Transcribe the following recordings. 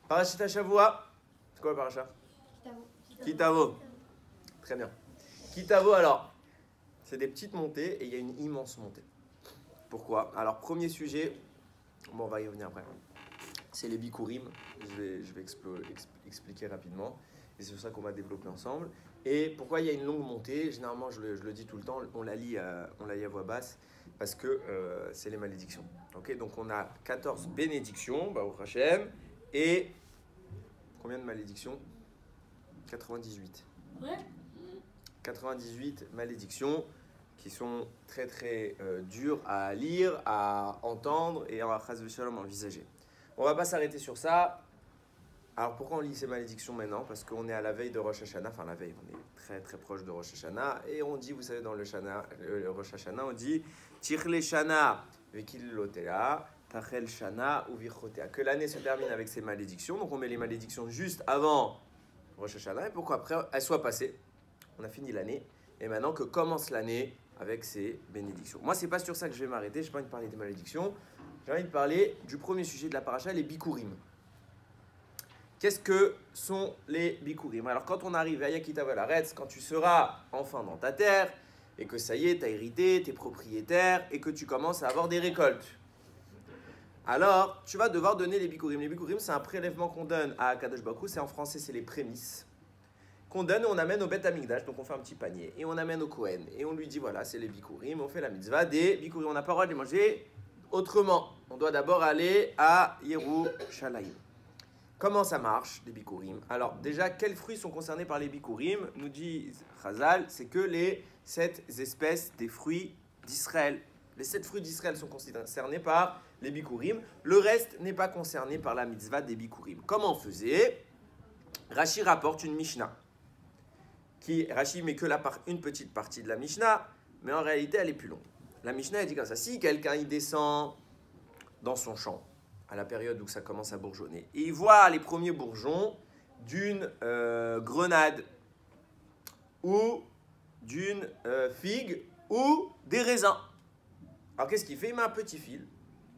Parashat Shavua. C'est quoi le parasha? Kitavo. Très bien. Kitavo, alors, c'est des petites montées et il y a une immense montée. Pourquoi? Alors, premier sujet, bon, on va y revenir après. C'est les bikurim. Je vais expliquer rapidement. Et c'est sur ça qu'on va développer ensemble. Et pourquoi il y a une longue montée? Généralement, je le dis tout le temps, on la lit à voix basse parce que c'est les malédictions. Okay, donc, on a 14 bénédictions, Baruch Hashem, et combien de malédictions? 98. Ouais. 98 malédictions qui sont très très dures à lire, à entendre et à chas v'shalom envisager. On va pas s'arrêter sur ça. Alors pourquoi on lit ces malédictions maintenant? Parce qu'on est à la veille de Rosh Hashanah, enfin la veille, on est très très proche de Rosh Hashanah et on dit, vous savez, dans le Rosh Hashanah, on dit Tichle Shana vekil lotea, tachel Shana ou virchotea. Que l'année se termine avec ces malédictions, donc on met les malédictions juste avant Rosh Hashanah et pourquoi après elles soient passées. On a fini l'année et maintenant que commence l'année avec ces bénédictions. Moi, c'est pas sur ça que je vais m'arrêter, je n'ai pas envie de parler des malédictions, j'ai envie de parler du premier sujet de la paracha, les bikurim. Qu'est-ce que sont les bikurim? Alors, quand on arrive à Yakitav Haaretz, quand tu seras enfin dans ta terre et que ça y est, tu as hérité, tu es propriétaire et que tu commences à avoir des récoltes, alors tu vas devoir donner les bikurim. Les bikurim, c'est un prélèvement qu'on donne à Kadosh Baruch Hu, c'est en français, c'est les prémices qu'on donne et on amène au Beth Amikdash, donc on fait un petit panier et on amène au Kohen et on lui dit voilà, c'est les bikurim, on fait la mitzvah des bikurim, on n'a pas le droit de les manger autrement. On doit d'abord aller à Yerushalayim. Comment ça marche, les bikurim? Alors, déjà, quels fruits sont concernés par les bikurim? Nous dit Chazal, c'est que les 7 espèces des fruits d'Israël. Les 7 fruits d'Israël sont concernés par les bikurim. Le reste n'est pas concerné par la mitzvah des bikurim. Comment on faisait? Rashi rapporte une Mishnah. Rashi met que une petite partie de la Mishnah, mais en réalité, elle est plus longue. La Mishnah, elle dit comme ça. Si quelqu'un il descend dans son champ, à la période où ça commence à bourgeonner, et il voit les premiers bourgeons d'une grenade ou d'une figue ou des raisins. Alors qu'est-ce qu'il fait? Il met un petit fil.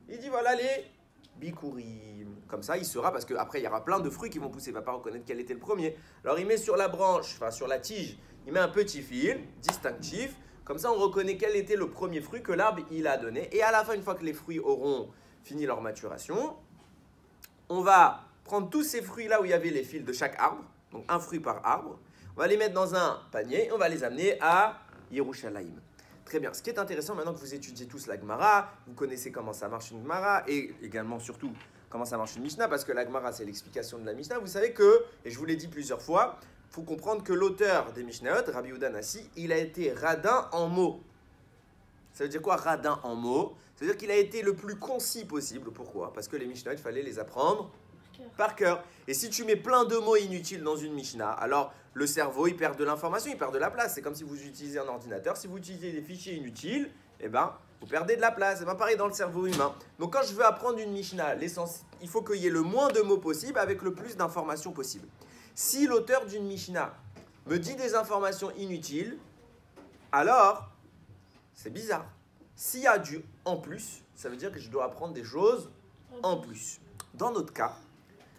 Il dit voilà les bikurim. Comme ça, il saura, parce qu'après il y aura plein de fruits qui vont pousser. Il ne va pas reconnaître quel était le premier. Alors il met sur la branche, enfin sur la tige, il met un petit fil distinctif. Comme ça, on reconnaît quel était le premier fruit que l'arbre il a donné. Et à la fin, une fois que les fruits auront fini leur maturation, on va prendre tous ces fruits-là où il y avait les fils de chaque arbre, donc un fruit par arbre, on va les mettre dans un panier et on va les amener à Yerushalayim. Très bien. Ce qui est intéressant, maintenant que vous étudiez tous la Gemara, vous connaissez comment ça marche une Gemara et également, surtout, comment ça marche une Mishnah, parce que la Gemara, c'est l'explication de la Mishnah. Vous savez que, et je vous l'ai dit plusieurs fois, il faut comprendre que l'auteur des Mishnayot, Rabbi Yehuda Nassi, il a été radin en mots. Ça veut dire quoi, radin en mots? Ça veut dire qu'il a été le plus concis possible. Pourquoi? Parce que les Mishnayot, il fallait les apprendre par cœur. Et si tu mets plein de mots inutiles dans une Mishnah, alors le cerveau, il perd de l'information, il perd de la place. C'est comme si vous utilisez un ordinateur. Si vous utilisez des fichiers inutiles, eh ben, vous perdez de la place. C'est pas pareil dans le cerveau humain. Donc quand je veux apprendre une Mishnah, il faut qu'il y ait le moins de mots possible avec le plus d'informations possible. Si l'auteur d'une Mishnah me dit des informations inutiles, alors c'est bizarre. S'il y a du en plus, ça veut dire que je dois apprendre des choses en plus. Dans notre cas,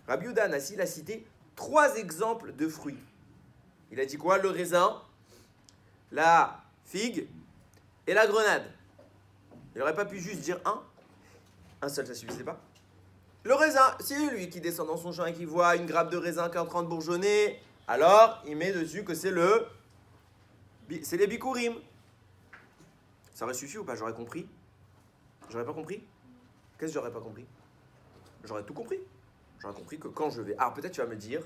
Rabbi Yehuda Nassi a cité 3 exemples de fruits. Il a dit quoi? Le raisin, la figue et la grenade. Il n'aurait pas pu juste dire un seul, ça ne suffisait pas. Le raisin, c'est lui qui descend dans son champ et qui voit une grappe de raisin qui est en train de bourgeonner. Alors, il met dessus que c'est les bikurim. Ça aurait suffi ou pas? J'aurais compris. J'aurais pas compris? Qu'est-ce que j'aurais pas compris? J'aurais tout compris. J'aurais compris que quand je vais... Alors peut-être tu vas me dire,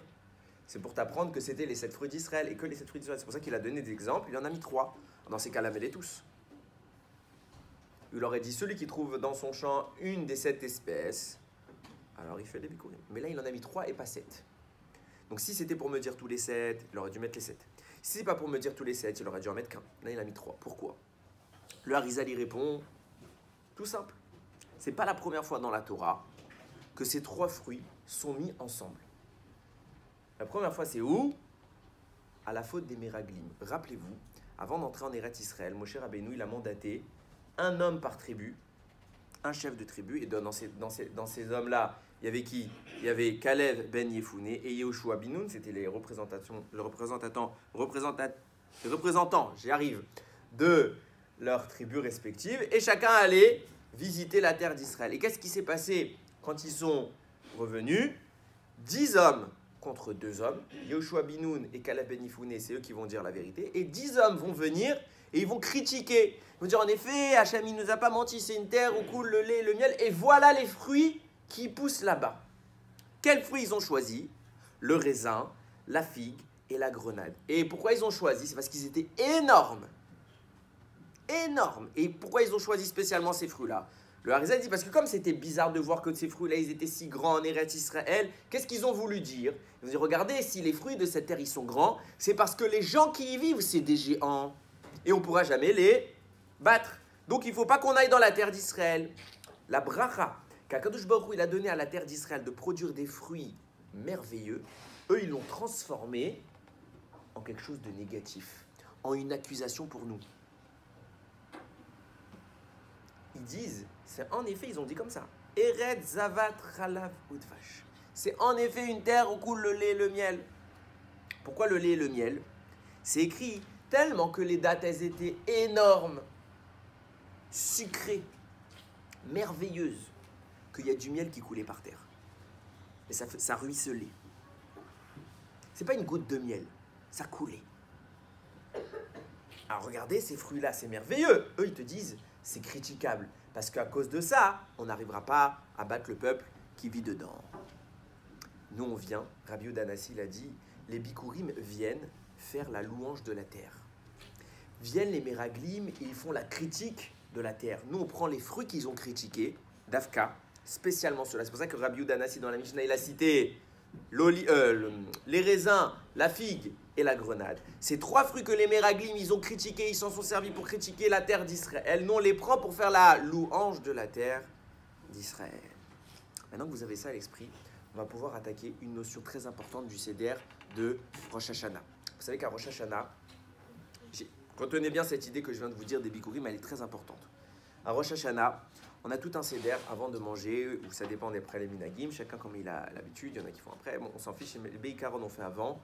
c'est pour t'apprendre que c'était les 7 fruits d'Israël et que les 7 fruits d'Israël. C'est pour ça qu'il a donné des exemples, il en a mis 3. Dans ces cas-là, mets-les tous. Il aurait dit celui qui trouve dans son champ une des 7 espèces, alors il fait les bikurim. Mais là, il en a mis 3 et pas 7. Donc si c'était pour me dire tous les 7, il aurait dû mettre les 7. Si c'est pas pour me dire tous les 7, il aurait dû en mettre qu'un. Là, il en a mis 3. Pourquoi? Le Harizal y répond, tout simple. C'est pas la première fois dans la Torah que ces 3 fruits sont mis ensemble. La première fois, c'est où? À la faute des Meraglim. Rappelez-vous, avant d'entrer en Eretz Israël, Moshe Rabbeinu, il a mandaté un homme par tribu, un chef de tribu, et dans ces hommes-là, il Il y avait qui? Il y avait Kalev ben Yefouné et Yehoshua bin Nun, c'était les représentants, j'y arrive, de leurs tribus respectives, et chacun allait visiter la terre d'Israël. Et qu'est-ce qui s'est passé quand ils sont revenus? 10 hommes contre 2 hommes, Yehoshua bin Nun et Kalev ben Yefouné, c'est eux qui vont dire la vérité, et 10 hommes vont venir et ils vont critiquer. Ils vont dire en effet, Hachem il nous a pas menti, c'est une terre où coule le lait, le miel, et voilà les fruits qui poussent là-bas. Quels fruits ils ont choisi? Le raisin, la figue et la grenade. Et pourquoi ils ont choisi? C'est parce qu'ils étaient énormes. Énormes. Et pourquoi ils ont choisi spécialement ces fruits-là? Le Harizal dit parce que comme c'était bizarre de voir que ces fruits-là, ils étaient si grands en Eretz Israël, qu'est-ce qu'ils ont voulu dire? Ils ont dit, regardez, si les fruits de cette terre, ils sont grands, c'est parce que les gens qui y vivent, c'est des géants. Et on ne pourra jamais les battre. Donc il ne faut pas qu'on aille dans la terre d'Israël. La bracha qu'Akadosh Baruch Hu, il a donné à la terre d'Israël de produire des fruits merveilleux, eux, ils l'ont transformé en quelque chose de négatif, en une accusation pour nous. Ils disent, c'est en effet, ils ont dit comme ça, Eretz Zavat Chalav Udvash. C'est en effet une terre où coule le lait et le miel. Pourquoi le lait et le miel? C'est écrit tellement que les dates, elles étaient énormes, sucrées, merveilleuses, qu'il y a du miel qui coulait par terre. Et ça ruisselait. C'est pas une goutte de miel, ça coulait. Alors regardez, ces fruits-là, c'est merveilleux. Eux, ils te disent, c'est critiquable. Parce qu'à cause de ça, on n'arrivera pas à battre le peuple qui vit dedans. Nous, on vient, Rabbi Yehuda Hanassi l'a dit, les Bikurim viennent faire la louange de la terre. Viennent les Meraglim et ils font la critique de la terre. Nous, on prend les fruits qu'ils ont critiqués, d'Afka, spécialement ceux-là. C'est pour ça que Rabbi Yehuda Hanassi, dans la Mishnah, il a cité les raisins, la figue et la grenade. Ces 3 fruits que les Meraglim, ils ont critiqués, ils s'en sont servis pour critiquer la terre d'Israël. Nous, on les prend pour faire la louange de la terre d'Israël. Maintenant que vous avez ça à l'esprit, on va pouvoir attaquer une notion très importante du Seder de Rosh Hashanah. Vous savez qu'à Rosh Hashanah, retenez bien cette idée que je viens de vous dire des Bikurim, elle est très importante. À Rosh Hashanah, on a tout un Seder avant de manger, ou ça dépend d'après les minagim, chacun comme il a l'habitude, il y en a qui font après, bon, on s'en fiche, les Beikaron on fait avant.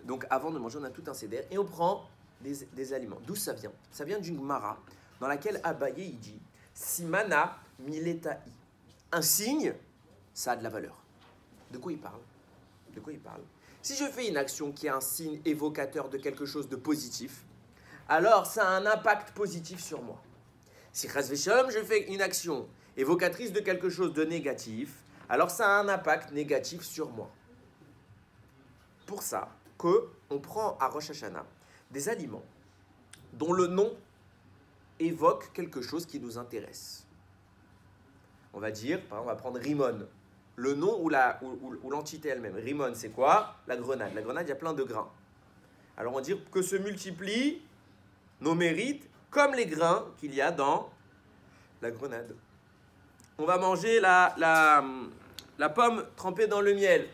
Donc avant de manger, on a tout un Seder et on prend des aliments. D'où ça vient? Ça vient d'une Gemara dans laquelle Abaye il dit Simana mileta'i. Un signe, ça a de la valeur. De quoi il parle? De quoi il parle? Si je fais une action qui est un signe évocateur de quelque chose de positif, alors ça a un impact positif sur moi. Si chas v'shalom, je fais une action évocatrice de quelque chose de négatif, alors ça a un impact négatif sur moi. Pour ça, qu'on prend à Rosh Hashanah des aliments dont le nom évoque quelque chose qui nous intéresse. On va dire, par exemple, on va prendre Rimon. Le nom ou l'entité elle-même. Rimon, c'est quoi? La grenade. La grenade, il y a plein de grains. Alors on va dire que se multiplient nos mérites comme les grains qu'il y a dans la grenade. On va manger la pomme trempée dans le miel.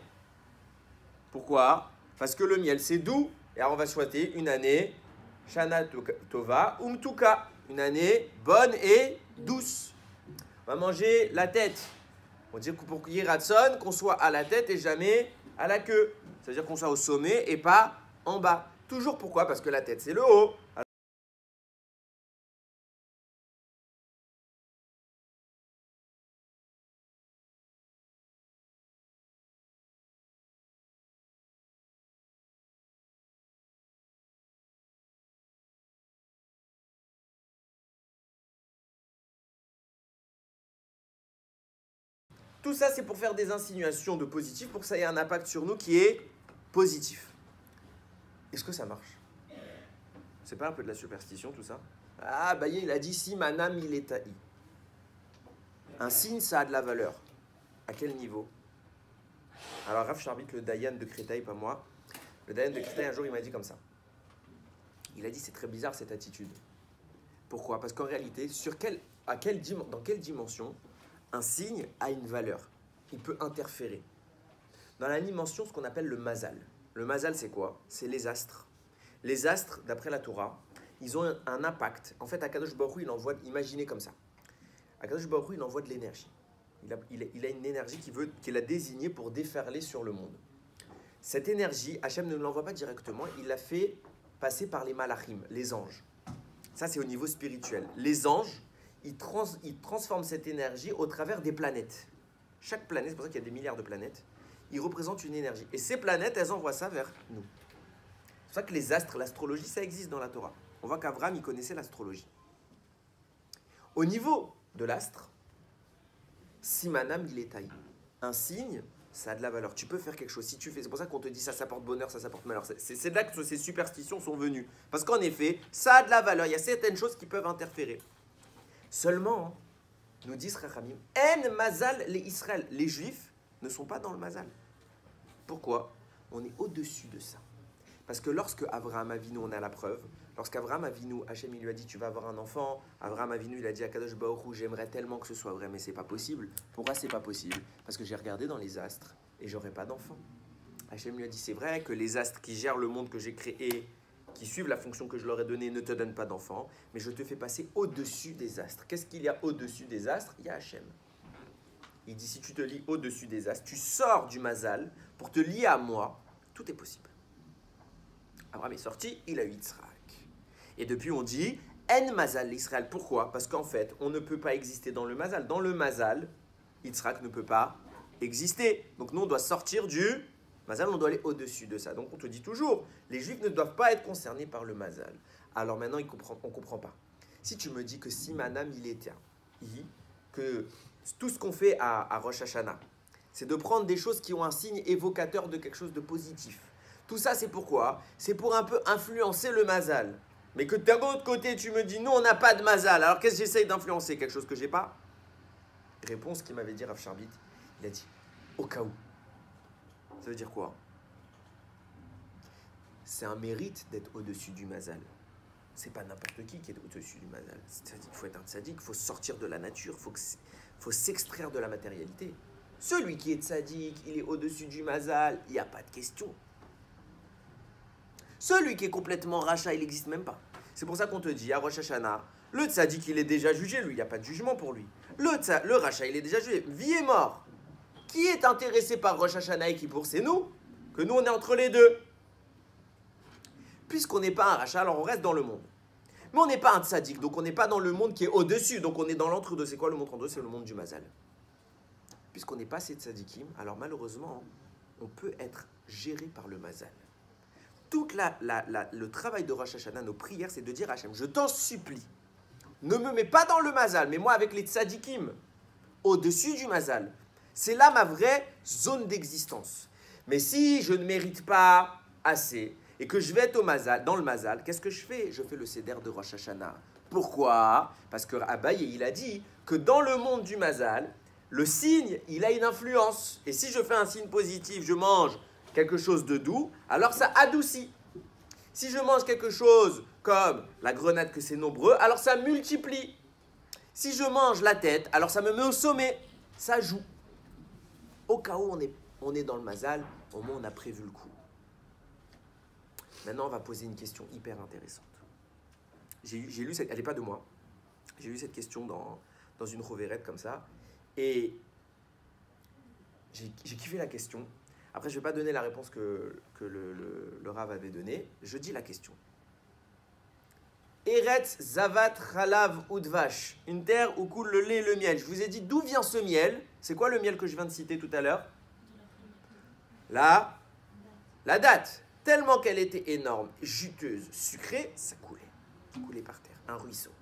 Pourquoi? Parce que le miel, c'est doux. Et alors on va souhaiter une année Shana Tova Umtuka. Une année bonne et douce. On va manger la tête. On dit que pour qu'il y ait Ratson, qu'on soit à la tête et jamais à la queue. C'est-à-dire qu'on soit au sommet et pas en bas. Toujours pourquoi? Parce que la tête, c'est le haut. Tout ça, c'est pour faire des insinuations de positif, pour que ça ait un impact sur nous qui est positif. Est-ce que ça marche? C'est pas un peu de la superstition, tout ça? Ah, Baye, il a dit si manam il est taï. Un signe, ça a de la valeur. À quel niveau? Alors, Rav Charbit, le Dayan de Créteil, pas moi. Le Dayan de Créteil, un jour, il m'a dit comme ça. Il a dit, c'est très bizarre cette attitude. Pourquoi? Parce qu'en réalité, dans quelle dimension un signe a une valeur? Il peut interférer. Dans la dimension, ce qu'on appelle le mazal. Le mazal, c'est quoi? C'est les astres. Les astres, d'après la Torah, ils ont un impact. En fait, Akadosh Baruch Hu, il envoie, imaginez comme ça. Akadosh Baruch Hu, il envoie de l'énergie. Il a une énergie qu'il a désignée pour déferler sur le monde. Cette énergie, Hachem ne l'envoie pas directement, il l'a fait passer par les malachim, les anges. Ça, c'est au niveau spirituel. Les anges, ils transforment cette énergie au travers des planètes. Chaque planète, c'est pour ça qu'il y a des milliards de planètes, ils représentent une énergie. Et ces planètes, elles envoient ça vers nous. C'est pour ça que les astres, l'astrologie, ça existe dans la Torah. On voit qu'Abraham, il connaissait l'astrologie. Au niveau de l'astre, Simanam, il est taillé. Un signe, ça a de la valeur. Tu peux faire quelque chose. Si tu fais, c'est pour ça qu'on te dit ça porte bonheur, ça porte malheur. C'est de là que ces superstitions sont venues. Parce qu'en effet, ça a de la valeur. Il y a certaines choses qui peuvent interférer. Seulement, nous disent Rachamim, En Mazal les Israël. Les Juifs ne sont pas dans le Mazal. Pourquoi? On est au-dessus de ça. Parce que lorsque Abraham Avinu, on a la preuve, lorsqu'Abraham Avinu, Hachem il lui a dit tu vas avoir un enfant, Abraham Avinu il a dit à Kadosh Baruch Hu, j'aimerais tellement que ce soit vrai, mais c'est pas possible. Pourquoi c'est pas possible? Parce que j'ai regardé dans les astres et j'aurai pas d'enfant. Hachem lui a dit c'est vrai que les astres qui gèrent le monde que j'ai créé, qui suivent la fonction que je leur ai donnée, ne te donnent pas d'enfant, mais je te fais passer au-dessus des astres. Qu'est-ce qu'il y a au-dessus des astres? Il y a Hachem. Il dit si tu te lis au-dessus des astres, tu sors du Mazal pour te lier à moi, tout est possible. Abraham est sorti, il a eu Yitzhak. Et depuis, on dit En Mazal l'Israël. Pourquoi? Parce qu'en fait, on ne peut pas exister dans le Mazal. Dans le Mazal, Yitzhak ne peut pas exister. Donc nous, on doit sortir du Mazal, on doit aller au-dessus de ça. Donc on te dit toujours, les Juifs ne doivent pas être concernés par le Mazal. Alors maintenant, on ne comprend pas. Si tu me dis que Simanam, il est que tout ce qu'on fait à Rosh Hashanah, c'est de prendre des choses qui ont un signe évocateur de quelque chose de positif. Tout ça, c'est pourquoi? C'est pour un peu influencer le Mazal. Mais que d'un autre côté, tu me dis, nous, on n'a pas de Mazal. Alors, qu'est-ce que j'essaye d'influencer? Quelque chose que j'ai pas? Réponse qu'il m'avait dit Rav Sharbit. Il a dit, au cas où. Ça veut dire quoi? C'est un mérite d'être au-dessus du Mazal. C'est pas n'importe qui est au-dessus du Mazal. C'est-à-dire qu'il faut être un tzaddik, il faut sortir de la nature, il faut s'extraire de la matérialité. Celui qui est tzaddik, il est au-dessus du Mazal, il n'y a pas de question. Celui qui est complètement rachat, il n'existe même pas. C'est pour ça qu'on te dit, à Rosh Hashanah, le tzaddik, il est déjà jugé, lui, il n'y a pas de jugement pour lui. Le rachat, il est déjà jugé, vie et mort. Qui est intéressé par Rosh Hashanah et Kippour? C'est nous, que nous, on est entre les deux. Puisqu'on n'est pas un rachat, alors on reste dans le monde. Mais on n'est pas un tzaddik, donc on n'est pas dans le monde qui est au-dessus, donc on est dans l'entre-deux. C'est quoi le monde entre-deux? C'est le monde du Mazal. Puisqu'on n'est pas ces tzaddikim, alors malheureusement, on peut être géré par le Mazal. Tout le travail de Rosh Hashanah, nos prières, c'est de dire à Hachem, je t'en supplie, ne me mets pas dans le Mazal, mais moi avec les tzadikim, au-dessus du Mazal. C'est là ma vraie zone d'existence. Mais si je ne mérite pas assez et que je vais être dans le Mazal, qu'est-ce que je fais? Je fais le Seder de Rosh Hashanah. Pourquoi? Parce que Abaye, il a dit que dans le monde du Mazal, le signe, il a une influence. Et si je fais un signe positif, je mange quelque chose de doux, alors ça adoucit. Si je mange quelque chose comme la grenade que c'est nombreux, alors ça multiplie. Si je mange la tête, alors ça me met au sommet. Ça joue. Au cas où on est dans le Mazal, au moins on a prévu le coup. Maintenant, on va poser une question hyper intéressante. J'ai lu cette, elle n'est pas de moi. J'ai lu cette question dans une roverette comme ça. Et j'ai kiffé la question. Après, je ne vais pas donner la réponse que le Rav avait donnée. Je dis la question. Eretz Zavat Chalav Udvash, une terre où coule le lait et le miel. Je vous ai dit d'où vient ce miel. C'est quoi le miel que je viens de citer tout à l'heure? La date. Tellement qu'elle était énorme, juteuse, sucrée, ça coulait. Ça coulait par terre, un ruisseau.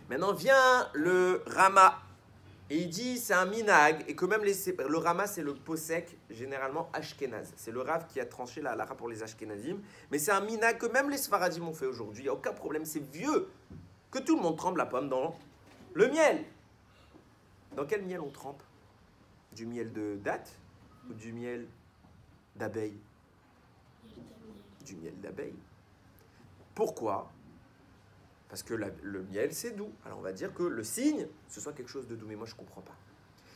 Maintenant vient le Rama. Et il dit c'est un minag, et que même le Rama c'est le posek, généralement Ashkenaz. C'est le Rav qui a tranché la halakha pour les Ashkenazim. Mais c'est un minag que même les Sfaradim ont fait aujourd'hui. Il n'y a aucun problème, c'est vieux. Que tout le monde trempe la pomme dans le miel. Dans quel miel on trempe? Du miel de date ou du miel d'abeille? Du miel d'abeille. Pourquoi? Parce que le miel, c'est doux. Alors on va dire que le signe, ce soit quelque chose de doux. Mais moi, je ne comprends pas.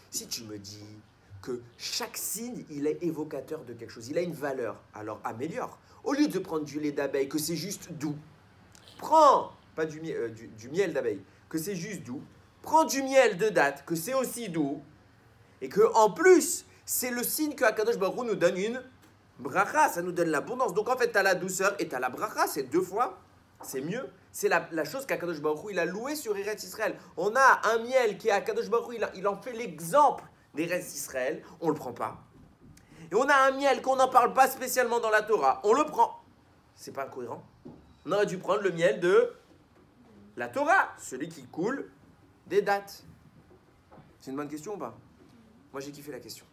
Si tu me dis que chaque signe, il est évocateur de quelque chose, il a une valeur, alors améliore. Au lieu de prendre du lait d'abeille, que c'est juste doux, prends, pas du miel d'abeille, que c'est juste doux, prends du miel de date, que c'est aussi doux, et que en plus, c'est le signe que Akadosh Baruch Hu nous donne une bracha, ça nous donne l'abondance. Donc en fait, tu as la douceur et tu as la bracha, c'est deux fois, c'est mieux. C'est la chose qu'Akadosh Baruch Hu, il a loué sur Eretz Israël. On a un miel qui est Akadosh Baruch Hu, il en fait l'exemple d'Eretz Israël, on ne le prend pas. Et on a un miel qu'on n'en parle pas spécialement dans la Torah, on le prend. C'est pas incohérent. On aurait dû prendre le miel de la Torah, celui qui coule des dates. C'est une bonne question ou pas? Moi j'ai kiffé la question.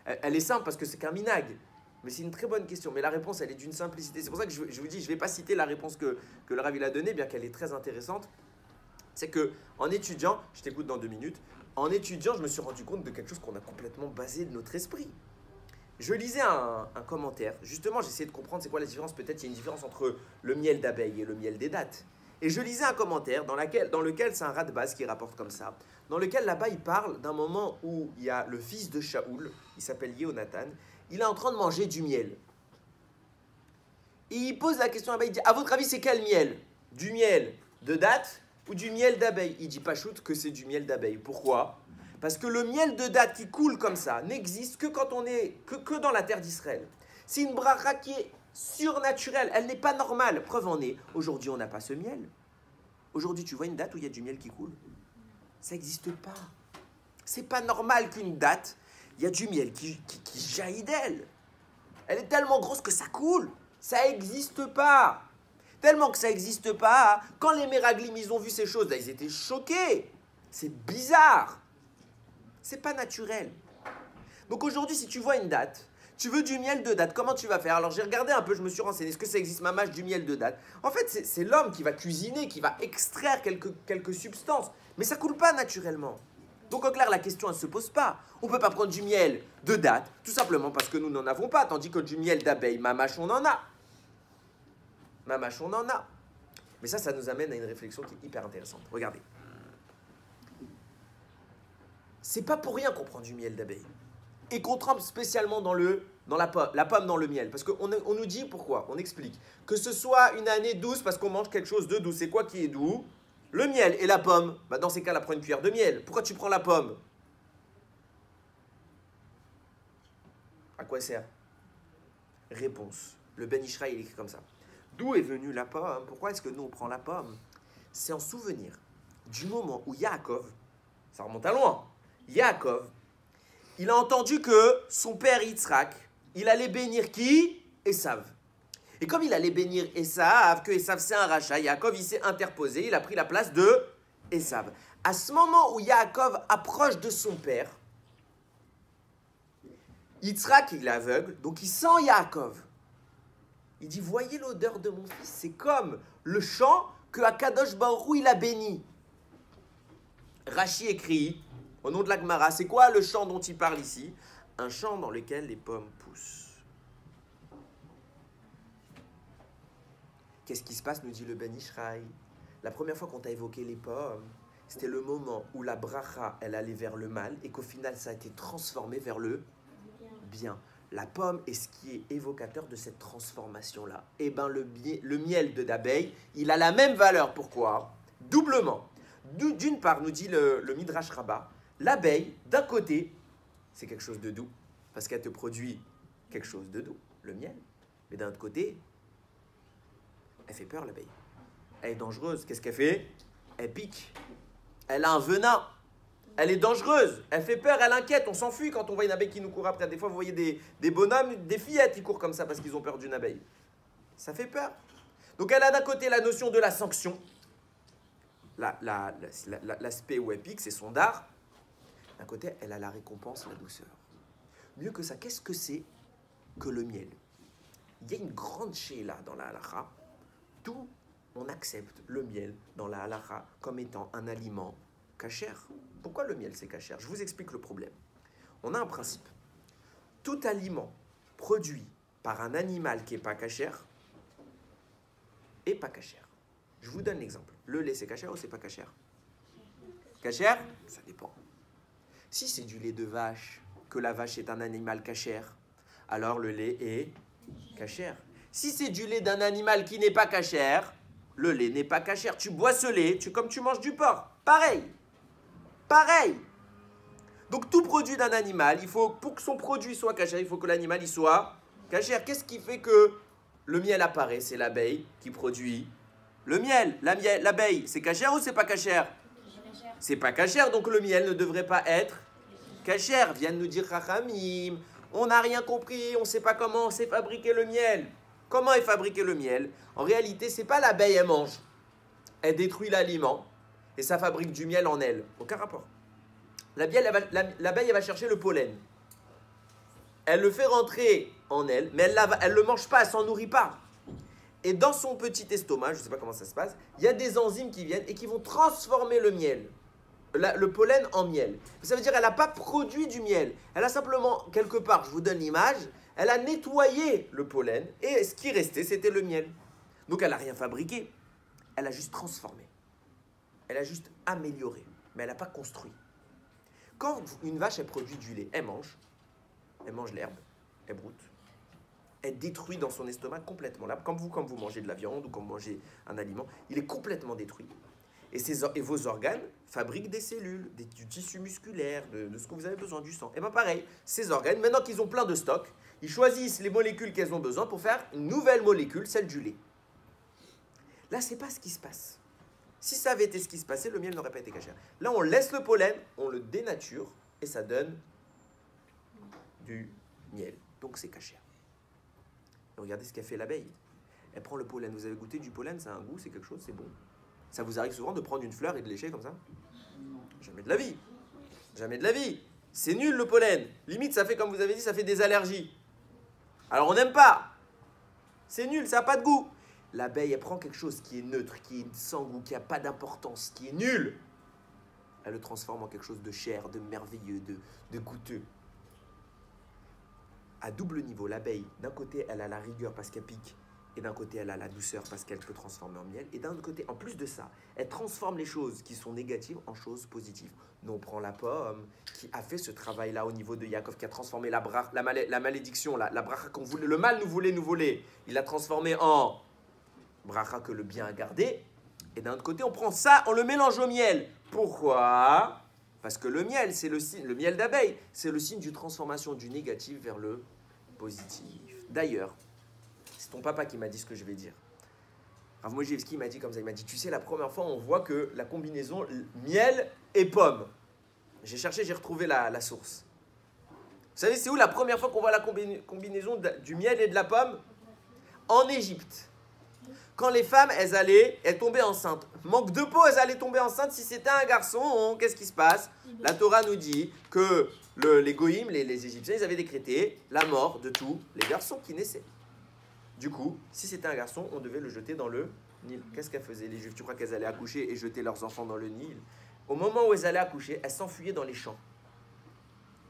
Elle est simple parce que c'est qu'un minag. Mais c'est une très bonne question. Mais la réponse, elle est d'une simplicité. C'est pour ça que je vous dis, je ne vais pas citer la réponse que le Rav il a donnée, bien qu'elle est très intéressante. C'est qu'en étudiant, je t'écoute dans 2 minutes, en étudiant, je me suis rendu compte de quelque chose qu'on a complètement basé de notre esprit. Je lisais un commentaire. Justement, j'essayais de comprendre c'est quoi la différence. Peut-être il y a une différence entre le miel d'abeille et le miel des dattes. Et je lisais un commentaire dans lequel c'est un Radbaz qui rapporte comme ça, dans lequel là-bas il parle d'un moment où il y a le fils de Shaoul, il s'appelle Yehonatan, il est en train de manger du miel. Et il pose la question là-bas, il dit, à votre avis c'est quel miel? Du miel de date ou du miel d'abeille? Il dit pas shoot que c'est du miel d'abeille. Pourquoi? Parce que le miel de date qui coule comme ça n'existe que quand on est que dans la terre d'Israël. C'est une bracha qui est surnaturelle, elle n'est pas normale. Preuve en est, aujourd'hui on n'a pas ce miel. Aujourd'hui tu vois une date où il y a du miel qui coule? Ça n'existe pas. C'est pas normal qu'une date, il y a du miel qui jaillit d'elle. Elle est tellement grosse que ça coule. Ça n'existe pas. Tellement que ça n'existe pas, quand les Meraglim ils ont vu ces choses, là, ils étaient choqués. C'est bizarre. C'est pas naturel. Donc aujourd'hui, si tu vois une date, tu veux du miel de date, comment tu vas faire? Alors j'ai regardé un peu, je me suis renseigné, est-ce que ça existe mamache du miel de date? En fait, c'est l'homme qui va cuisiner, qui va extraire quelques substances, mais ça coule pas naturellement. Donc en clair, la question elle se pose pas. On peut pas prendre du miel de date, tout simplement parce que nous n'en avons pas, tandis que du miel d'abeille, mamache, on en a. Mamache, on en a. Mais ça nous amène à une réflexion qui est hyper intéressante. Regardez. C'est pas pour rien qu'on prend du miel d'abeille. Et qu'on trempe spécialement dans la pomme dans le miel. Parce qu'on nous dit pourquoi, on explique. Que ce soit une année douce parce qu'on mange quelque chose de doux. C'est quoi qui est doux? Le miel et la pomme. Bah dans ces cas-là, prends une cuillère de miel. Pourquoi tu prends la pomme? À quoi sert? Réponse. Le Ben Ishraï, il écrit comme ça. D'où est venue la pomme? Pourquoi est-ce que nous on prend la pomme? C'est en souvenir du moment où Yaakov, ça remonte à loin, Yaakov, il a entendu que son père Yitzhak, il allait bénir qui? Esav. Et comme il allait bénir Esav, que Esav c'est un rachat, Yaakov il s'est interposé, il a pris la place de Esav. À ce moment où Yaakov approche de son père, Yitzhak il est aveugle, donc il sent Yaakov. Il dit, voyez l'odeur de mon fils, c'est comme le chant que Akadosh Baruch Hu il a béni. Rashi écrit, au nom de la Gemara, c'est quoi le chant dont il parle ici? Un chant dans lequel les pommes poussent. Qu'est-ce qui se passe, nous dit le Ben Ishraï? La première fois qu'on t'a évoqué les pommes, c'était le moment où la bracha, elle allait vers le mal et qu'au final, ça a été transformé vers le bien. La pomme est ce qui est évocateur de cette transformation-là. Eh bien, le miel d'abeille, il a la même valeur. Pourquoi? Doublement. D'une part, nous dit le Midrash Rabbah, l'abeille, d'un côté, c'est quelque chose de doux, parce qu'elle te produit quelque chose de doux, le miel. Mais d'un autre côté, elle fait peur, l'abeille. Elle est dangereuse. Qu'est-ce qu'elle fait? Elle pique. Elle a un venin. Elle est dangereuse, elle fait peur, elle inquiète, on s'enfuit quand on voit une abeille qui nous court après. Des fois, vous voyez des bonhommes, des fillettes qui courent comme ça parce qu'ils ont peur d'une abeille. Ça fait peur. Donc elle a d'un côté la notion de la sanction, l'aspect où elle pique, c'est son dard. D'un côté, elle a la récompense, la douceur. Mieux que ça, qu'est-ce que c'est que le miel? Il y a une grande shéla dans la halakha, d'où on accepte le miel dans la halakha comme étant un aliment cachère. Pourquoi le miel c'est cachère? Je vous explique le problème. On a un principe. Tout aliment produit par un animal qui n'est pas cachère est pas cachère. Je vous donne l'exemple. Le lait c'est cachère ou c'est pas cachère? Cachère? Ça dépend. Si c'est du lait de vache, que la vache est un animal cachère, alors le lait est cachère. Si c'est du lait d'un animal qui n'est pas cachère, le lait n'est pas cachère. Tu bois ce lait, comme tu manges du porc. Pareil. Pareil. Donc tout produit d'un animal, pour que son produit soit cachère, il faut que l'animal il soit cachère. Qu'est-ce qui fait que le miel apparaît? C'est l'abeille qui produit le miel. L'abeille, c'est cachère ou c'est pas cachère? C'est pas cachère, donc le miel ne devrait pas être cachère. Viennent nous dire Chachamim, on n'a rien compris, on ne sait pas comment c'est fabriqué le miel. Comment est fabriqué le miel? En réalité, c'est pas l'abeille, elle mange. Elle détruit l'aliment et ça fabrique du miel en elle. Aucun rapport. L'abeille, elle va chercher le pollen. Elle le fait rentrer en elle, mais elle ne le mange pas, elle ne s'en nourrit pas. Et dans son petit estomac, je ne sais pas comment ça se passe, il y a des enzymes qui viennent et qui vont transformer le miel, le pollen en miel. Ça veut dire qu'elle n'a pas produit du miel. Elle a simplement, quelque part, je vous donne l'image, elle a nettoyé le pollen et ce qui restait, c'était le miel. Donc elle n'a rien fabriqué, elle a juste transformé. Elle a juste amélioré, mais elle n'a pas construit. Quand une vache, elle produit du lait, elle mange l'herbe, elle broute, elle détruit dans son estomac complètement l'herbe. Comme vous mangez de la viande ou quand vous mangez un aliment, il est complètement détruit. Et vos organes fabriquent des cellules, du tissu musculaire, de ce que vous avez besoin, du sang. Et bien pareil, ces organes, maintenant qu'ils ont plein de stock, ils choisissent les molécules qu'elles ont besoin pour faire une nouvelle molécule, celle du lait. Là, ce n'est pas ce qui se passe. Si ça avait été ce qui se passait, le miel n'aurait pas été cachère. Là, on laisse le pollen, on le dénature et ça donne du miel. Donc, c'est cachère. Et regardez ce qu'a fait l'abeille. Elle prend le pollen. Vous avez goûté du pollen? Ça a un goût, c'est quelque chose, c'est bon. Ça vous arrive souvent de prendre une fleur et de lécher comme ça? Jamais de la vie. Jamais de la vie. C'est nul le pollen. Limite, ça fait, comme vous avez dit, ça fait des allergies. Alors, on n'aime pas. C'est nul, ça n'a pas de goût. L'abeille, elle prend quelque chose qui est neutre, qui est sans goût, qui n'a pas d'importance, qui est nul. Elle le transforme en quelque chose de cher, de merveilleux, de goûteux. À double niveau, l'abeille, d'un côté, elle a la rigueur parce qu'elle pique, et d'un côté, elle a la douceur parce qu'elle peut transformer en miel. Et d'un autre côté, en plus de ça, elle transforme les choses qui sont négatives en choses positives. Nous, on prend la pomme, qui a fait ce travail-là au niveau de Yaakov, qui a transformé la malédiction, la bracha qu'on voulait, le mal nous voler. Il l'a transformé en bracha que le bien a gardé. Et d'un autre côté, on prend ça, on le mélange au miel. Pourquoi? Parce que le miel, c'est le miel d'abeille, c'est le signe d'une transformation du négatif vers le positif. D'ailleurs, c'est ton papa qui m'a dit ce que je vais dire. Rav Mojevski m'a dit comme ça, il m'a dit, tu sais, la première fois, on voit que la combinaison miel et pomme. J'ai cherché, j'ai retrouvé la source. Vous savez, c'est où la première fois qu'on voit la combinaison du miel et de la pomme? En Égypte. Quand les femmes, elles tombaient enceintes. Manque de peau, elles allaient tomber enceintes. Si c'était un garçon, qu'est-ce qui se passe? La Torah nous dit que les goïms, les Égyptiens, ils avaient décrété la mort de tous les garçons qui naissaient. Du coup, si c'était un garçon, on devait le jeter dans le Nil. Qu'est-ce qu'elles faisaient les Juifs? Tu crois qu'elles allaient accoucher et jeter leurs enfants dans le Nil? Au moment où elles allaient accoucher, elles s'enfuyaient dans les champs.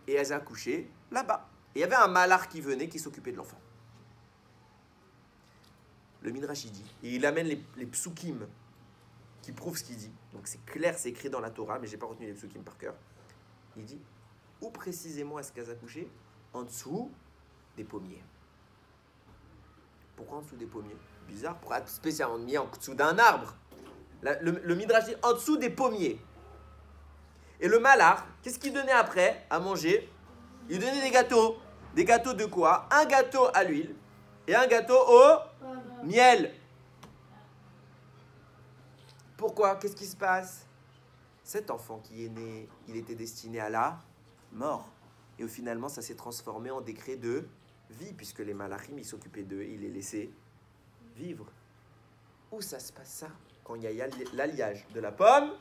Et elles accouchaient là-bas. Et il y avait un malach qui venait, qui s'occupait de l'enfant. Le Midrash, il dit, et il amène les psukim qui prouvent ce qu'il dit. Donc c'est clair, c'est écrit dans la Torah, mais je n'ai pas retenu les psukim par cœur. Il dit, où précisément est-ce qu'elles accouchaient? En dessous des pommiers. Pourquoi en dessous des pommiers? Bizarre, pour être spécialement mis en dessous d'un arbre. Le Midrash dit, en dessous des pommiers. Et le malach, qu'est-ce qu'il donnait après à manger? Il donnait des gâteaux. Des gâteaux de quoi? Un gâteau à l'huile et un gâteau au miel. Pourquoi? Qu'est-ce qui se passe? Cet enfant qui est né, il était destiné à la mort. Et finalement, ça s'est transformé en décret de vie, puisque les malachim, ils s'occupaient d'eux, ils les laissaient vivre. Où ça se passe ça? Quand il y a l'alliage de la pomme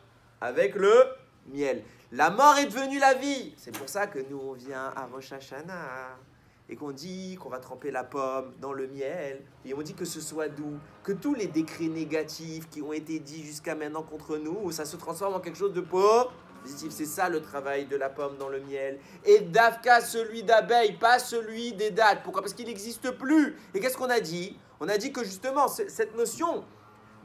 avec le miel. La mort est devenue la vie. C'est pour ça que nous, on vient à Rosh Hashanah et qu'on dit qu'on va tremper la pomme dans le miel, et on dit que ce soit doux, que tous les décrets négatifs qui ont été dits jusqu'à maintenant contre nous, ça se transforme en quelque chose de positif. C'est ça le travail de la pomme dans le miel. Et d'Avka, celui d'abeille, pas celui des dattes. Pourquoi? Parce qu'il n'existe plus. Et qu'est-ce qu'on a dit? On a dit que justement, cette notion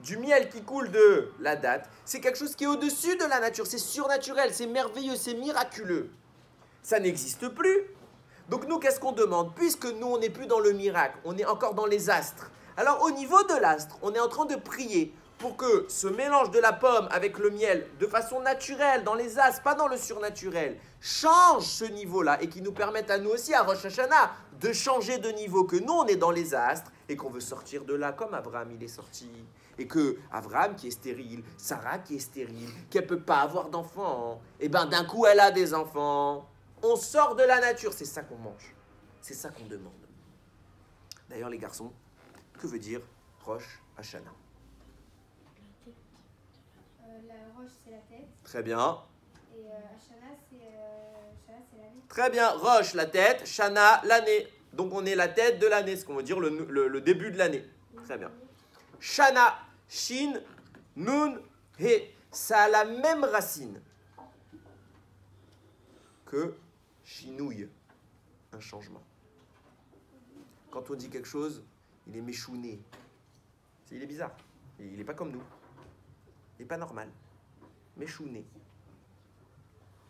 du miel qui coule de la date, c'est quelque chose qui est au-dessus de la nature, c'est surnaturel, c'est merveilleux, c'est miraculeux. Ça n'existe plus. Donc nous, qu'est-ce qu'on demande? Puisque nous, on n'est plus dans le miracle, on est encore dans les astres. Alors au niveau de l'astre, on est en train de prier pour que ce mélange de la pomme avec le miel, de façon naturelle, dans les astres, pas dans le surnaturel, change ce niveau-là et qui nous permette à nous aussi, à Rosh Hashanah, de changer de niveau, que nous, on est dans les astres et qu'on veut sortir de là comme Abraham, il est sorti. Et que Abraham qui est stérile, Sarah qui est stérile, qui ne peut pas avoir d'enfants, et bien d'un coup, elle a des enfants. On sort de la nature, c'est ça qu'on mange. C'est ça qu'on demande. D'ailleurs, les garçons, que veut dire Rosh Hashanah? La roche, c'est la tête. Très bien. Et Hashanah, c'est l'année. Très bien. Rosh, la tête. Shana, l'année. Donc, on est la tête de l'année, ce qu'on veut dire le début de l'année. Très bien. Shana, Shin, Nun, He. Ça a la même racine que Shinouille, un changement. Quand on dit quelque chose, il est méchouné. Il est bizarre. Il n'est pas comme nous. Il n'est pas normal. Méchouné.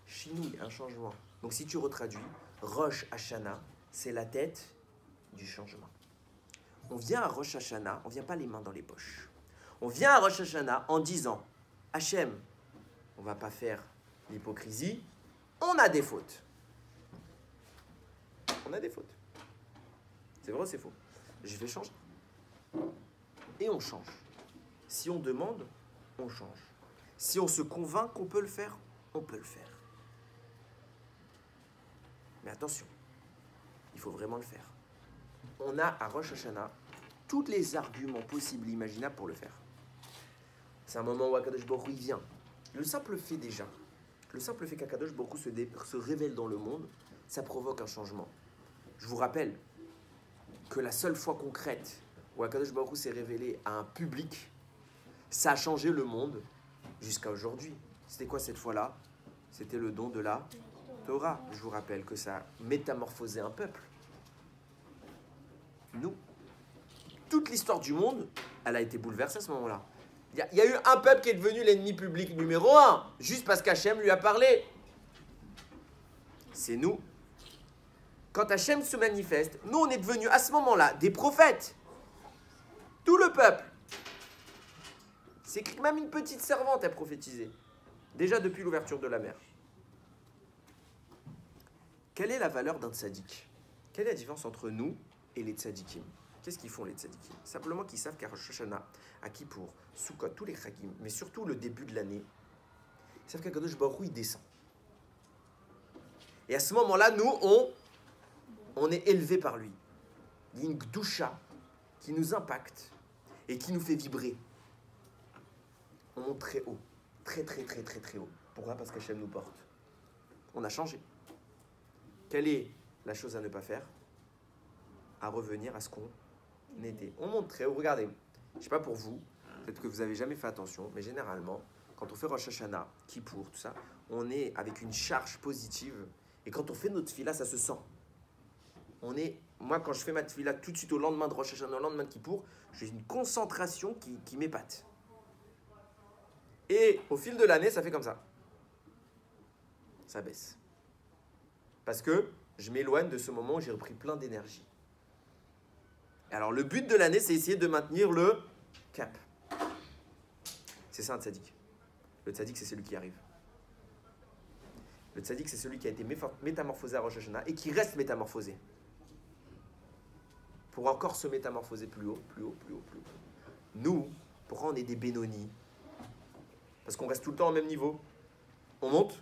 Shinouille, un changement. Donc si tu retraduis, Rosh Hashanah, c'est la tête du changement. On vient à Rosh Hashanah, on ne vient pas les mains dans les poches. On vient à Rosh Hashanah en disant, Hachem, on ne va pas faire l'hypocrisie, on a des fautes. On a des fautes. C'est vrai ou c'est faux? Je vais changer. Et on change. Si on demande, on change. Si on se convainc qu'on peut le faire, on peut le faire. Mais attention, il faut vraiment le faire. On a à Rosh Hashanah tous les arguments possibles et imaginables pour le faire. C'est un moment où Akadosh Baruch Hu il vient. Le simple fait déjà, le simple fait qu'Akadosh Baruch Hu se révèle dans le monde, ça provoque un changement. Je vous rappelle que la seule fois concrète où Akadosh Baruch Hu s'est révélé à un public, ça a changé le monde jusqu'à aujourd'hui. C'était quoi cette fois-là? C'était le don de la Torah. Je vous rappelle que ça a métamorphosé un peuple. Nous. Toute l'histoire du monde, elle a été bouleversée à ce moment-là. Il y a eu un peuple qui est devenu l'ennemi public numéro 1, juste parce qu'Hachem lui a parlé. C'est nous. Quand Hachem se manifeste, nous on est devenus à ce moment-là des prophètes. Tout le peuple. C'est que même une petite servante a prophétisé. Déjà depuis l'ouverture de la mer. Quelle est la valeur d'un tzaddik? Quelle est la différence entre nous et les tzaddikim? Qu'est-ce qu'ils font les tzaddikim? Simplement qu'ils savent qu'à Rosh Hashanah, à Kippour, Sukkot, tous les chagim, mais surtout le début de l'année, ils savent qu'Akadosh Baruch Hu, il descend. Et à ce moment-là, nous, on est élevés par lui. Il y a une gdusha qui nous impacte et qui nous fait vibrer. On monte très haut, très haut. Pourquoi? Parce qu'Hachem nous porte. On a changé. Quelle est la chose à ne pas faire? À revenir à ce qu'on était. On monte très haut. Regardez, je ne sais pas pour vous, peut-être que vous n'avez jamais fait attention, mais généralement, quand on fait Rosh Hashanah, Kippour, tout ça, on est avec une charge positive. Et quand on fait notre tefila, ça se sent. Moi, quand je fais ma tefila tout de suite au lendemain de Rosh Hashanah, au lendemain de Kippour, j'ai une concentration qui m'épate. Et au fil de l'année, ça fait comme ça. Ça baisse. Parce que je m'éloigne de ce moment où j'ai repris plein d'énergie. Alors, le but de l'année, c'est essayer de maintenir le cap. C'est ça un tzaddik. Le tzaddik, c'est celui qui arrive. Le tzaddik, c'est celui qui a été métamorphosé à Rosh Hashanah et qui reste métamorphosé. Pour encore se métamorphoser plus haut. Nous, pourquoi on est des Benoni? Parce qu'on reste tout le temps au même niveau. On monte,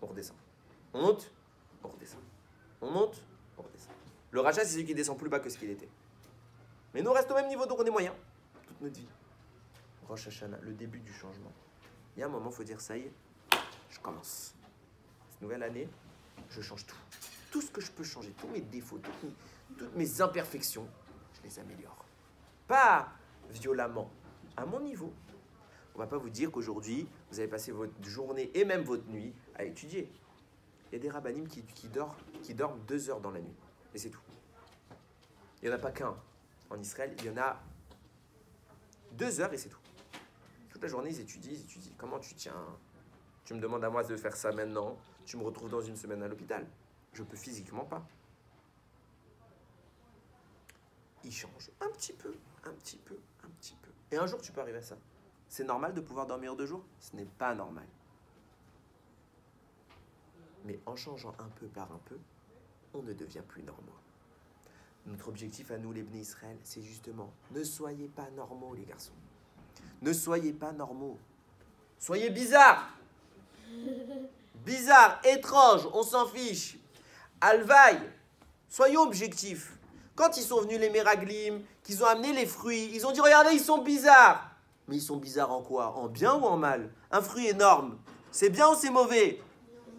on redescend. On monte, on redescend. On monte, on redescend. Le rachat, c'est celui qui descend plus bas que ce qu'il était. Mais nous, on reste au même niveau, donc on est moyen. Toute notre vie. Rosh Hashanah, le début du changement. Il y a un moment, il faut dire, ça y est, je commence. Cette nouvelle année, je change tout. Tout ce que je peux changer, tous mes défauts, toutes mes imperfections, je les améliore. Pas violemment, à mon niveau. On ne va pas vous dire qu'aujourd'hui, vous avez passé votre journée et même votre nuit à étudier. Il y a des rabbinim qui dorment 2 heures dans la nuit. Et c'est tout. Il n'y en a pas qu'un. En Israël, il y en a 2 heures et c'est tout. Toute la journée, ils étudient. Comment tu tiens? Tu me demandes à moi de faire ça maintenant. Tu me retrouves dans une semaine à l'hôpital. Je ne peux physiquement pas. Ils changent un petit peu. Et un jour, tu peux arriver à ça. C'est normal de pouvoir dormir 2 jours? Ce n'est pas normal. Mais en changeant un peu par un peu, on ne devient plus normaux. Notre objectif à nous, les Bnei Israël, c'est justement, ne soyez pas normaux, les garçons. Ne soyez pas normaux. Soyez bizarres. Bizarres, étranges, on s'en fiche. Alvaï, soyons objectifs. Quand ils sont venus les Meraglim, qu'ils ont amené les fruits, ils ont dit, regardez, ils sont bizarres. Mais ils sont bizarres en quoi? En bien ou en mal? Un fruit énorme, c'est bien ou c'est mauvais?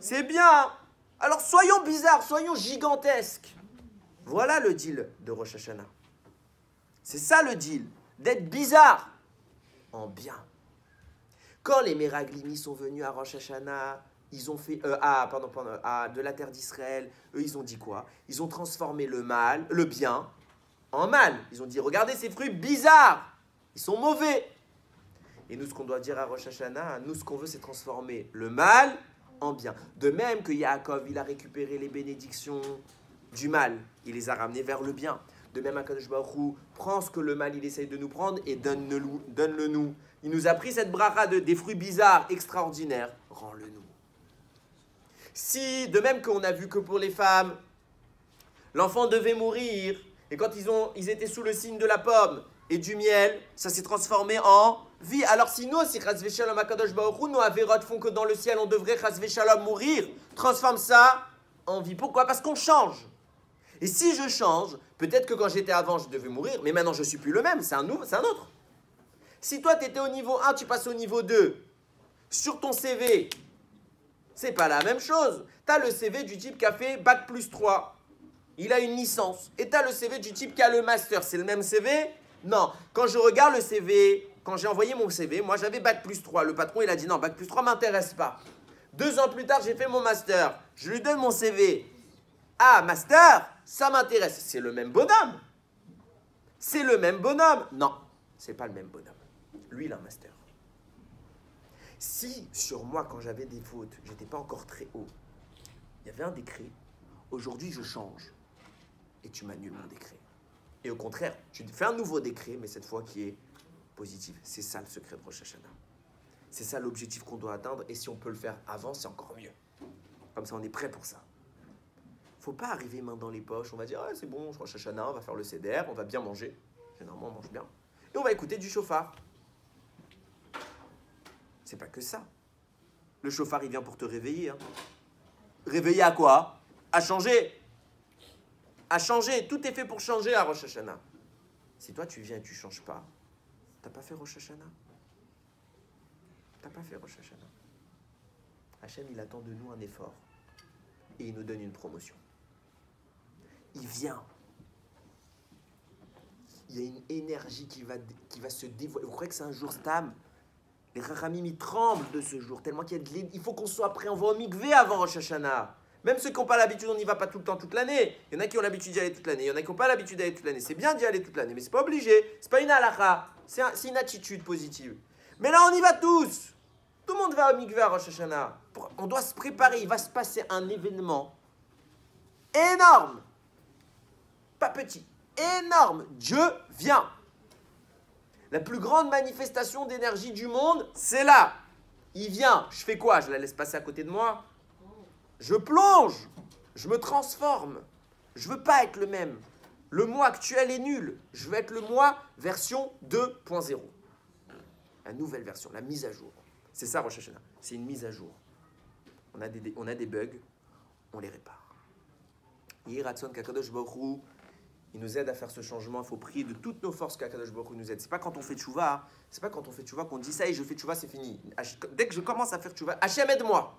C'est bien. Alors soyons bizarres, soyons gigantesques. Voilà le deal de Rosh Hashanah. C'est ça le deal, d'être bizarre en bien. Quand les Méraglimis sont venus à Rosh Hashanah, ils ont fait de la terre d'Israël, eux ils ont dit quoi? Ils ont transformé le bien en mal. Ils ont dit, regardez ces fruits bizarres, ils sont mauvais. Et nous, ce qu'on doit dire à Rosh Hashanah, nous, ce qu'on veut, c'est transformer le mal en bien. De même que Yaakov, il a récupéré les bénédictions du mal, il les a ramenées vers le bien. De même, Akadosh Baruch Hu prend ce que le mal, il essaye de nous prendre et donne-le nous. Il nous a pris cette bracha des fruits bizarres, extraordinaires, rends-le nous. Si, de même qu'on a vu que pour les femmes, l'enfant devait mourir, et quand ils étaient sous le signe de la pomme et du miel, ça s'est transformé en vie. Alors si nous, si Chas Veshalom Akadosh Baruch Hu, nos avérotes font que dans le ciel, on devrait Chas Veshalom mourir, transforme ça en vie. Pourquoi? Parce qu'on change. Et si je change, peut-être que quand j'étais avant, je devais mourir, mais maintenant je ne suis plus le même, c'est un autre. Si toi, tu étais au niveau 1, tu passes au niveau 2, sur ton CV, c'est pas la même chose. Tu as le CV du type qui a fait Bac plus 3, il a une licence. Et tu as le CV du type qui a le master, c'est le même CV? Non. Quand je regarde le CV, quand j'ai envoyé mon CV, moi j'avais Bac plus 3. Le patron, il a dit non, Bac plus 3 ne m'intéresse pas. 2 ans plus tard, j'ai fait mon master. Je lui donne mon CV. Ah, master, ça m'intéresse. C'est le même bonhomme. C'est le même bonhomme. Non, c'est pas le même bonhomme. Lui, il a un master. Si sur moi, quand j'avais des fautes, j'étais pas encore très haut, il y avait un décret. Aujourd'hui, je change. Et tu m'annules mon décret. Et au contraire, tu fais un nouveau décret, mais cette fois qui est positif. C'est ça le secret de Rosh Hashanah. C'est ça l'objectif qu'on doit atteindre. Et si on peut le faire avant, c'est encore mieux. Comme ça, on est prêt pour ça. Faut pas arriver main dans les poches. On va dire, ah, c'est bon, Rosh Hashanah, on va faire le seder, on va bien manger. Généralement, on mange bien. Et on va écouter du chauffard. C'est pas que ça. Le chauffard, il vient pour te réveiller. Hein. Réveiller à quoi? À changer. À changer. Tout est fait pour changer à Rosh Hashanah. Si toi, tu viens et tu ne changes pas, t'as pas fait Rosh Hashanah. T'as pas fait Rosh Hashanah. Hachem, il attend de nous un effort. Et il nous donne une promotion. Il vient. Il y a une énergie qui va se dévoiler. Vous croyez que c'est un jour stam? Les Rachamim, ils tremblent de ce jour, tellement qu'il y a de il faut qu'on soit prêt. On va au mikvé avant Rosh Hashanah. Même ceux qui n'ont pas l'habitude, on n'y va pas tout le temps, toute l'année. Il y en a qui ont l'habitude d'y aller toute l'année. Il y en a qui n'ont pas l'habitude d'y aller toute l'année. C'est bien d'y aller toute l'année, mais c'est pas obligé. C'est pas une halakha. C'est une attitude positive. Mais là, on y va tous. Tout le monde va au mikvé à Rosh Hashanah. On doit se préparer. Il va se passer un événement énorme. Pas petit. Énorme. Dieu vient. La plus grande manifestation d'énergie du monde, c'est là. Il vient. Je fais quoi? Je la laisse passer à côté de moi? Je plonge. Je me transforme. Je veux pas être le même. Le moi actuel est nul. Je veux être le moi version 2.0. La nouvelle version, la mise à jour. C'est ça Rosh Hashanah. C'est une mise à jour. On a des bugs, on les répare. Yiratson Kakadosh Baruch Hu, il nous aide à faire ce changement. Il faut prier de toutes nos forces qu'Akadosh Baruch Hu nous aide. C'est pas quand on fait tchouva, c'est pas quand on fait tchouva qu'on dit ça et je fais tchouva, c'est fini. Dès que je commence à faire tchouva, Hachem aide-moi.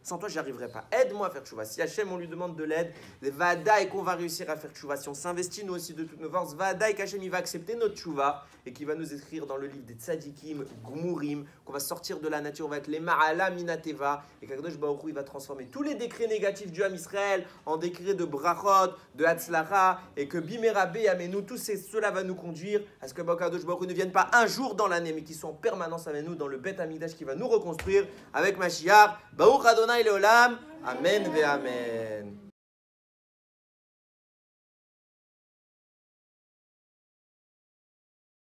Sans toi, j'y arriverai pas. Aide-moi à faire tchouva. Si Hachem, on lui demande de l'aide, vada et qu'on va réussir à faire tchouva. Si on s'investit nous aussi de toutes nos forces, vada et qu'Hachem il va accepter notre tchouva et qu'il va nous écrire dans le livre des tzadikim, gumurim, qu'on va sortir de la nature, on va être les ma'ala minateva et qu'Akadosh Baruch Hu il va transformer tous les décrets négatifs du Ham Israël en décrets de brachot, de hatzlacha et que bimera beyamenu, tout cela va nous conduire à ce que Akadosh Baruch Hu ne vienne pas un jour dans l'année mais qui soit en permanence avec nous dans le Beth Hamikdash qui va nous reconstruire avec Mashiach. Baruch Adonai Leolam. Amen ve Amen.